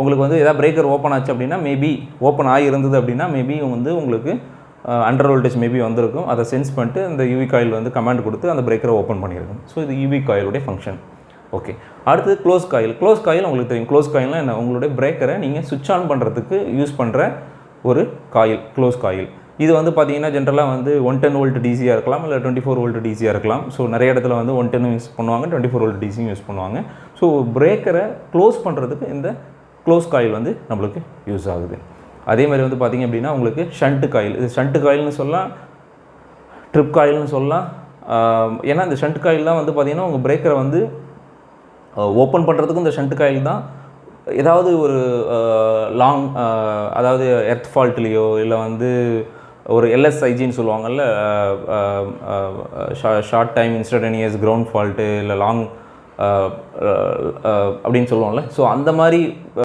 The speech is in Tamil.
உங்களுக்கு வந்து எதாவது பிரேக்கர் ஓப்பன் ஆச்சு அப்படின்னா மேபி ஓப்பன் ஆகியிருந்தது அப்படின்னா மேபி வந்து உங்களுக்கு அண்டர் வோல்டேஜ் மேபி வந்திருக்கும். அதை சென்ஸ் பண்ணிட்டு அந்த யூவி காயில் வந்து கமாண்ட் கொடுத்து அந்த பிரேக்கரை ஓப்பன் பண்ணியிருக்கும். ஸோ இது யூவி காயிலுடைய ஃபங்க்ஷன். ஓகே, அடுத்தது க்ளோஸ் காயில். க்ளோஸ் காயில் உங்களுக்கு தெரியும். க்ளோஸ் காயில்னால் என்ன? உங்களுடைய பிரேக்கரை நீங்கள் சுவிட்ச் ஆன் பண்ணுறதுக்கு யூஸ் பண்ணுற ஒரு காயில், க்ளோஸ் காயில். இது வந்து பார்த்தீங்கன்னா ஜென்ரலாக வந்து 110 வோல்ட் டிசியாக இருக்கலாம், இல்லை 24 வோல்ட் டிசியாக இருக்கலாம். ஸோ நிறைய இடத்துல வந்து 110 யூஸ் பண்ணுவாங்க, 24 வோல்ட் டிசியும் யூஸ் பண்ணுவாங்க. ஸோ பிரேக்கரை க்ளோஸ் பண்ணுறதுக்கு இந்த க்ளோஸ் காயில் வந்து நம்மளுக்கு யூஸ் ஆகுது. அதே மாதிரி வந்து பார்த்திங்க அப்படின்னா உங்களுக்கு ஷண்ட் காயில். இது ஷண்ட் காயில்னு சொல்லலாம், ட்ரிப் காயில்னு சொல்லலாம். ஏன்னா இந்த ஷண்ட் காயில் தான் வந்து பார்த்திங்கன்னா உங்கள் பிரேக்கரை வந்து ஓப்பன் பண்ணுறதுக்கும் இந்த ஷண்ட் காயில் தான். ஏதாவது ஒரு லாங் அதாவது எர்த் ஃபால்ட்லேயோ இல்லை வந்து ஒரு எல்எஸ்ஐஜின்னு சொல்லுவாங்கள்ல, short time instantaneous ground fault இல்லை லாங் அப்படின்னு சொல்லுவோம்ல. ஸோ அந்த மாதிரி